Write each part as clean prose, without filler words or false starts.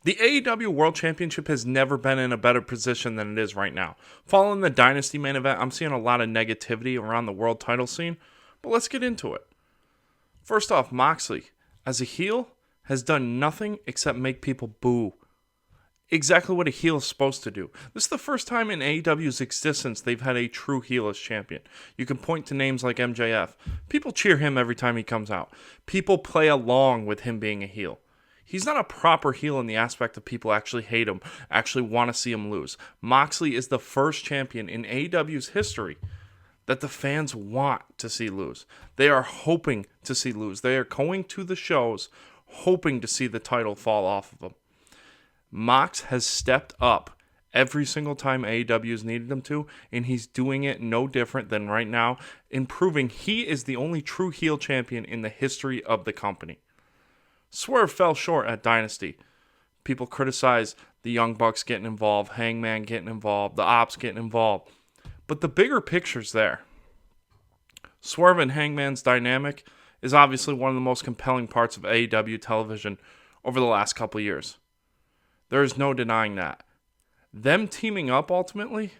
The AEW World Championship has never been in a better position than it is right now. Following the Dynasty main event, I'm seeing a lot of negativity around the world title scene, but let's get into it. First off, Moxley, as a heel, has done nothing except make people boo. Exactly what a heel is supposed to do. This is the first time in AEW's existence they've had a true heel as champion. You can point to names like MJF. People cheer him every time he comes out. People play along with him being a heel. He's not a proper heel in the aspect of people actually hate him, actually want to see him lose. Moxley is the first champion in AEW's history that the fans want to see lose. They are hoping to see lose. They are going to the shows hoping to see the title fall off of him. Mox has stepped up every single time AEW has needed him to, and he's doing it no different than right now, in proving he is the only true heel champion in the history of the company. Swerve fell short at Dynasty. People criticize the Young Bucks getting involved, Hangman getting involved, the Ops getting involved. But the bigger picture's there. Swerve and Hangman's dynamic is obviously one of the most compelling parts of AEW television over the last couple of years. There is no denying that. Them teaming up ultimately,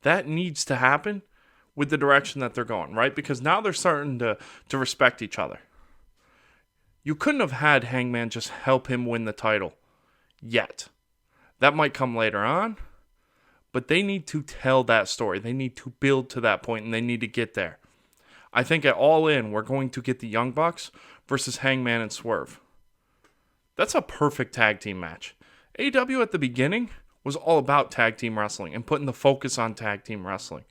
that needs to happen with the direction that they're going, right? Because now they're starting to respect each other. You couldn't have had Hangman just help him win the title yet. That might come later on, but they need to tell that story. They need to build to that point, and they need to get there. I think at All In, we're going to get the Young Bucks versus Hangman and Swerve. That's a perfect tag team match. AEW at the beginning was all about tag team wrestling and putting the focus on tag team wrestling.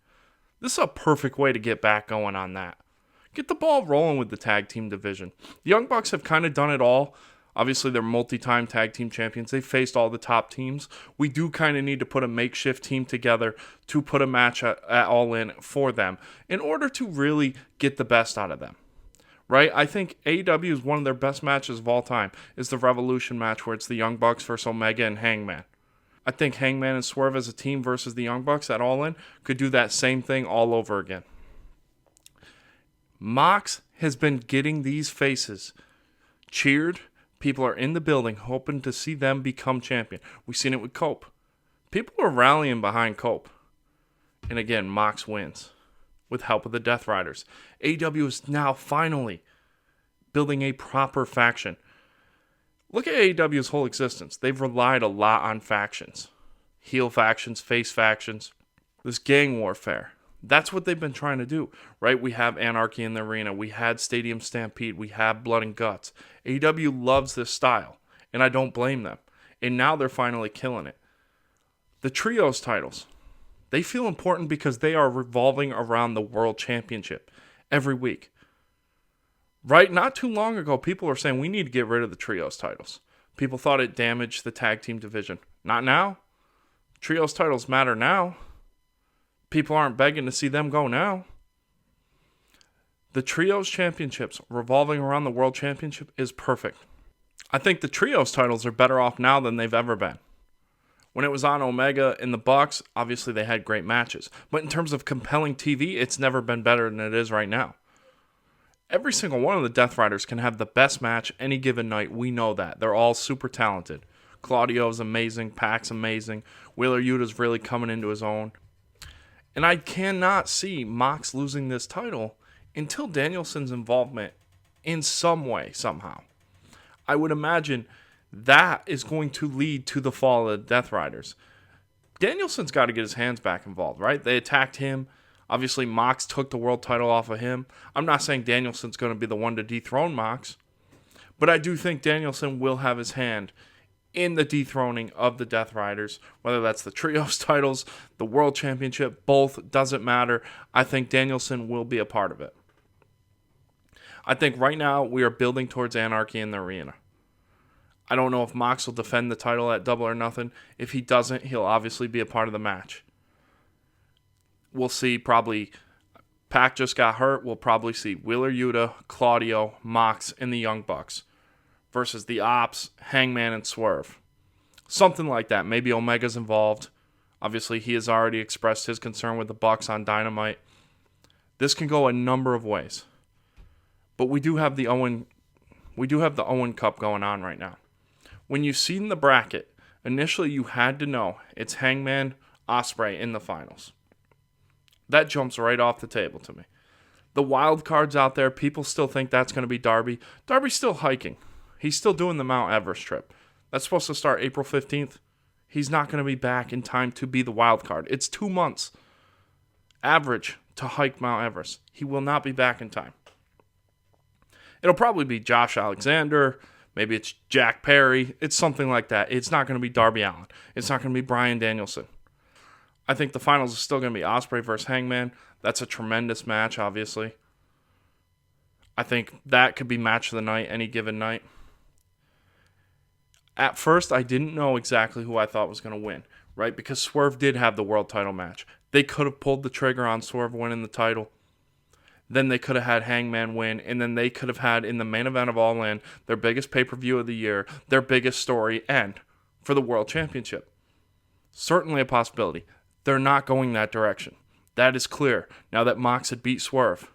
This is a perfect way to get back going on that. Get the ball rolling with the tag team division. The Young Bucks have kind of done it all. Obviously, they're multi-time tag team champions. They've faced all the top teams. We do kind of need to put a makeshift team together to put a match at All In for them in order to really get the best out of them. Right? I think AEW is one of their best matches of all time. Is the Revolution match where it's the Young Bucks versus Omega and Hangman. I think Hangman and Swerve as a team versus the Young Bucks at All In could do that same thing all over again. Mox has been getting these faces cheered. People are in the building hoping to see them become champion. We've seen it with Cope. People are rallying behind Cope. And again, Mox wins with help of the Death Riders. AEW is now finally building a proper faction. Look at AEW's whole existence. They've relied a lot on factions. Heel factions, face factions, this gang warfare. That's what they've been trying to do, right? We have Anarchy in the Arena. We had Stadium Stampede. We have Blood and Guts. AEW loves this style, and I don't blame them. And now they're finally killing it. The Trios titles, they feel important because they are revolving around the World Championship every week. Right? Not too long ago, people were saying we need to get rid of the Trios titles. People thought it damaged the tag team division. Not now. Trios titles matter now. People aren't begging to see them go now. The Trios Championships revolving around the World Championship is perfect. I think the Trios titles are better off now than they've ever been. When it was on Omega and the Bucks, obviously they had great matches. But in terms of compelling TV, it's never been better than it is right now. Every single one of the Death Riders can have the best match any given night. We know that. They're all super talented. Claudio's amazing. Pac's amazing. Wheeler Yuta's really coming into his own. And I cannot see Mox losing this title until Danielson's involvement in some way, somehow. I would imagine that is going to lead to the fall of the Death Riders. Danielson's got to get his hands back involved, right? They attacked him. Obviously, Mox took the world title off of him. I'm not saying Danielson's going to be the one to dethrone Mox, but I do think Danielson will have his hand in the dethroning of the Death Riders, whether that's the Trios titles, the World Championship, both, doesn't matter. I think Danielson will be a part of it. I think right now we are building towards Anarchy in the Arena. I don't know if Mox will defend the title at Double or Nothing. If he doesn't, he'll obviously be a part of the match. We'll see probably Pac just got hurt. We'll probably see Wheeler Yuta, Claudio, Mox, and the Young Bucks versus the Ops, Hangman, and Swerve. Something like that. Maybe Omega's involved. Obviously, he has already expressed his concern with the Bucks on Dynamite. This can go a number of ways. But we do have the Owen Cup going on right now. When you've seen the bracket, initially you had to know it's Hangman, Ospreay in the finals. That jumps right off the table to me. The wild cards out there, people still think that's going to be Darby. Darby's still hiking. He's still doing the Mount Everest trip. That's supposed to start April 15th. He's not going to be back in time to be the wild card. It's 2 months average to hike Mount Everest. He will not be back in time. It'll probably be Josh Alexander. Maybe it's Jack Perry. It's something like that. It's not going to be Darby Allin. It's not going to be Bryan Danielson. I think the finals is still going to be Ospreay versus Hangman. That's a tremendous match, obviously. I think that could be match of the night, any given night. At first, I didn't know exactly who I thought was going to win, right? Because Swerve did have the world title match. They could have pulled the trigger on Swerve winning the title. Then they could have had Hangman win, and then they could have had, in the main event of All In, their biggest pay-per-view of the year, their biggest story, end for the World Championship. Certainly a possibility. They're not going that direction. That is clear, now that Mox had beat Swerve.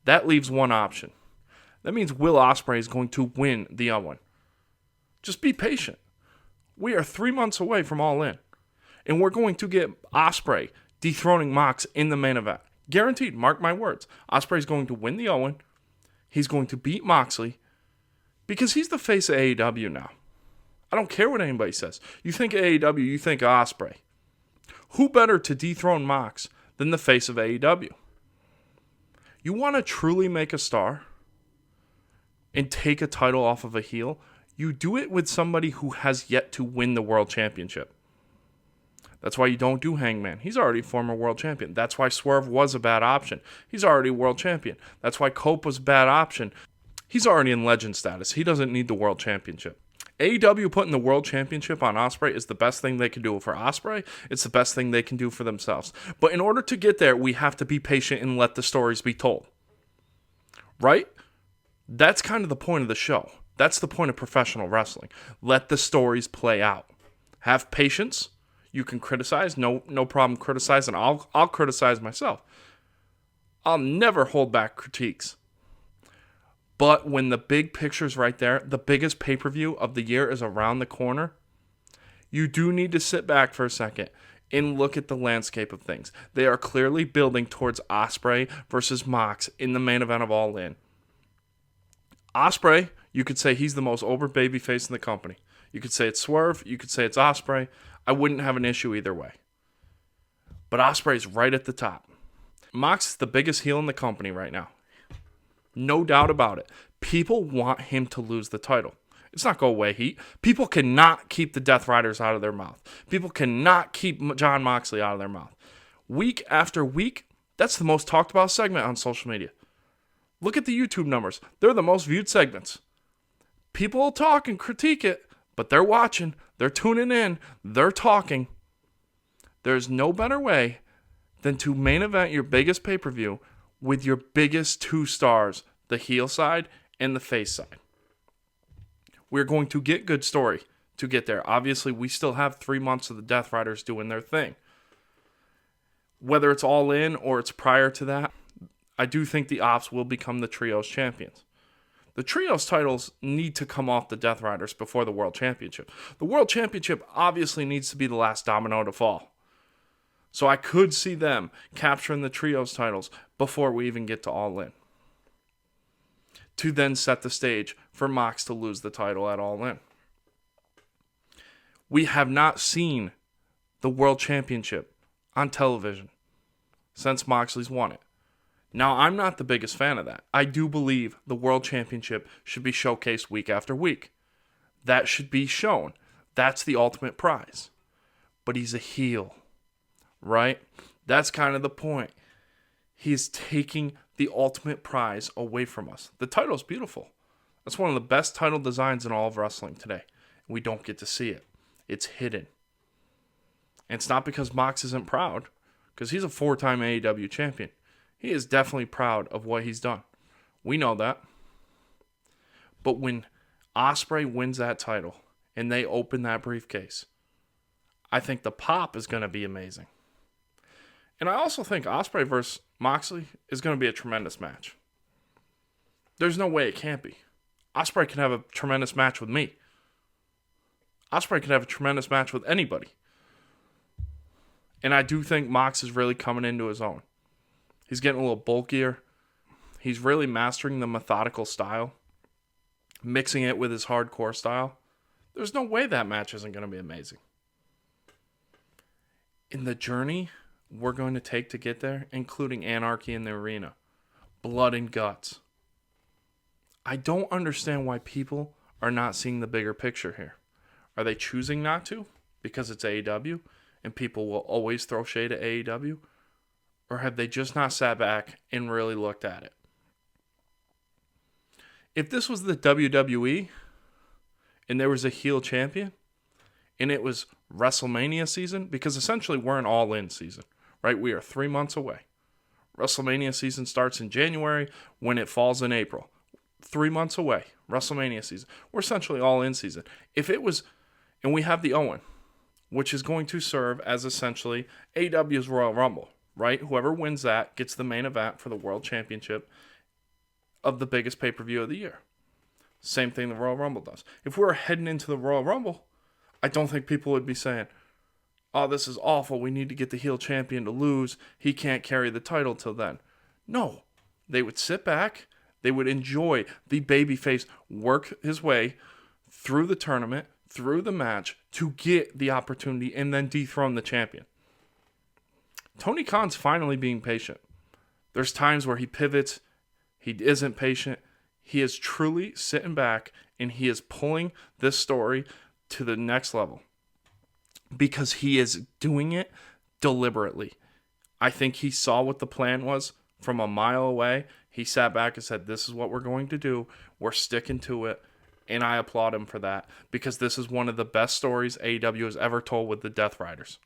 That leaves one option. That means Will Ospreay is going to win the Owen. Just be patient. We are 3 months away from All In, and we're going to get Ospreay dethroning Mox in the main event. Guaranteed, mark my words. Ospreay's going to win the Owen. He's going to beat Moxley because he's the face of AEW now. I don't care what anybody says. You think AEW, you think Ospreay. Who better to dethrone Mox than the face of AEW? You want to truly make a star and take a title off of a heel? You do it with somebody who has yet to win the world championship. That's why you don't do Hangman. He's already former world champion. That's why Swerve was a bad option. He's already world champion. That's why Cope was a bad option. He's already in legend status. He doesn't need the world championship. AEW putting the world championship on Ospreay is the best thing they can do for Ospreay. It's the best thing they can do for themselves. But in order to get there, we have to be patient and let the stories be told. Right? That's kind of the point of the show. That's the point of professional wrestling. Let the stories play out. Have patience. You can criticize. No problem criticizing. I'll criticize myself. I'll never hold back critiques. But when the big picture's right there, the biggest pay-per-view of the year is around the corner, you do need to sit back for a second and look at the landscape of things. They are clearly building towards Ospreay versus Mox in the main event of All In. Ospreay, you could say he's the most over babyface in the company. You could say it's Swerve. You could say it's Ospreay. I wouldn't have an issue either way. But Ospreay's right at the top. Mox is the biggest heel in the company right now. No doubt about it. People want him to lose the title. It's not go away heat. People cannot keep the Death Riders out of their mouth. People cannot keep Jon Moxley out of their mouth. Week after week, that's the most talked about segment on social media. Look at the YouTube numbers. They're the most viewed segments. People will talk and critique it, but they're watching. They're tuning in. They're talking. There's no better way than to main event your biggest pay-per-view with your biggest two stars, the heel side and the face side. We're going to get good story to get there. Obviously, we still have 3 months of the Death Riders doing their thing. Whether it's All In or it's prior to that, I do think the Ops will become the Trios champions. The Trios titles need to come off the Death Riders before the World Championship. The World Championship obviously needs to be the last domino to fall. So I could see them capturing the Trios titles before we even get to All In, to then set the stage for Mox to lose the title at All In. We have not seen the World Championship on television since Moxley's won it. Now, I'm not the biggest fan of that. I do believe the World Championship should be showcased week after week. That should be shown. That's the ultimate prize. But he's a heel, right? That's kind of the point. He's taking the ultimate prize away from us. The title's beautiful. That's one of the best title designs in all of wrestling today. We don't get to see it. It's hidden. And it's not because Mox isn't proud, because he's a 4-time AEW champion. He is definitely proud of what he's done. We know that. But when Ospreay wins that title and they open that briefcase, I think the pop is going to be amazing. And I also think Ospreay versus Moxley is going to be a tremendous match. There's no way it can't be. Ospreay can have a tremendous match with me. Ospreay could have a tremendous match with anybody. And I do think Mox is really coming into his own. He's getting a little bulkier. He's really mastering the methodical style, mixing it with his hardcore style. There's no way that match isn't going to be amazing. In the journey we're going to take to get there, including anarchy in the arena, blood and guts, I don't understand why people are not seeing the bigger picture here. Are they choosing not to because it's AEW and people will always throw shade at AEW? Or have they just not sat back and really looked at it? If this was the WWE and there was a heel champion and it was WrestleMania season, because essentially we're an all-in season, right? We are 3 months away. WrestleMania season starts in January when it falls in April. 3 months away, WrestleMania season. We're essentially all-in season. If it was, and we have the Owen, which is going to serve as essentially AEW's Royal Rumble, right? Whoever wins that gets the main event for the World Championship of the biggest pay-per-view of the year. Same thing the Royal Rumble does. If we were heading into the Royal Rumble, I don't think people would be saying, oh, this is awful. We need to get the heel champion to lose. He can't carry the title till then. No. They would sit back. They would enjoy the babyface work his way through the tournament, through the match, to get the opportunity and then dethrone the champion. Tony Khan's finally being patient. There's times where he pivots. He isn't patient. He is truly sitting back and he is pulling this story to the next level because he is doing it deliberately. I think he saw what the plan was from a mile away. He sat back and said, this is what we're going to do. We're sticking to it. And I applaud him for that because this is one of the best stories AEW has ever told with the Death Riders.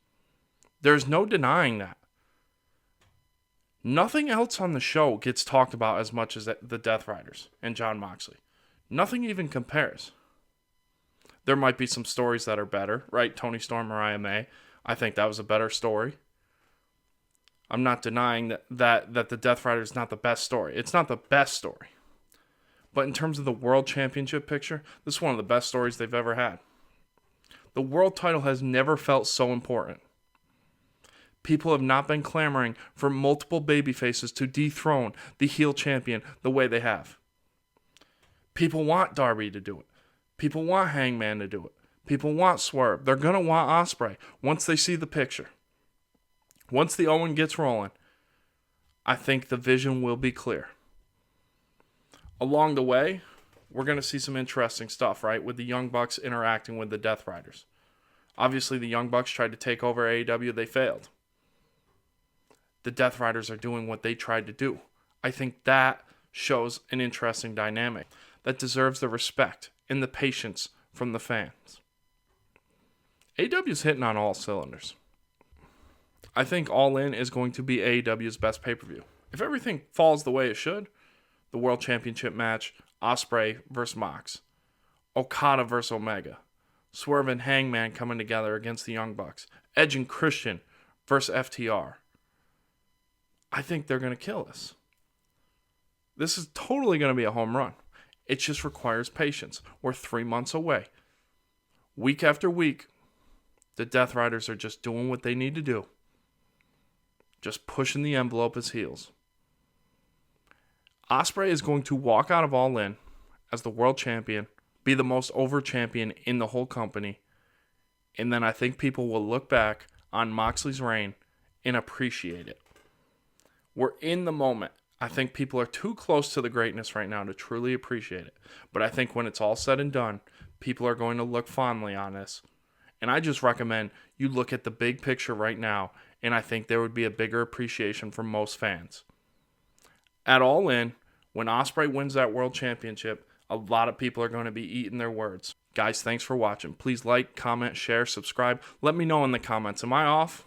There's no denying that. Nothing else on the show gets talked about as much as the Death Riders and Jon Moxley. Nothing even compares. There might be some stories that are better, right? Tony Storm, Mariah May. I think that was a better story. I'm not denying that the Death Rider is not the best story. It's not the best story. But in terms of the World Championship picture, this is one of the best stories they've ever had. The world title has never felt so important. People have not been clamoring for multiple babyfaces to dethrone the heel champion the way they have. People want Darby to do it. People want Hangman to do it. People want Swerve. They're going to want Ospreay once they see the picture. Once the Owen gets rolling, I think the vision will be clear. Along the way, we're going to see some interesting stuff, right? With the Young Bucks interacting with the Death Riders. Obviously, the Young Bucks tried to take over AEW. They failed. The Death Riders are doing what they tried to do. I think that shows an interesting dynamic that deserves the respect and the patience from the fans. AEW's hitting on all cylinders. I think All In is going to be AEW's best pay-per-view. If everything falls the way it should, the World Championship match, Ospreay versus Mox, Okada versus Omega, Swerve and Hangman coming together against the Young Bucks, Edge and Christian versus FTR. I think they're going to kill this. This is totally going to be a home run. It just requires patience. We're 3 months away. Week after week, the Death Riders are just doing what they need to do. Just pushing the envelope as heels. Ospreay is going to walk out of All In as the world champion, be the most over champion in the whole company, and then I think people will look back on Moxley's reign and appreciate it. We're in the moment. I think people are too close to the greatness right now to truly appreciate it. But I think when it's all said and done, people are going to look fondly on this. And I just recommend you look at the big picture right now, and I think there would be a bigger appreciation from most fans. At All In, when Ospreay wins that world championship, a lot of people are going to be eating their words. Guys, thanks for watching. Please like, comment, share, subscribe. Let me know in the comments. Am I off?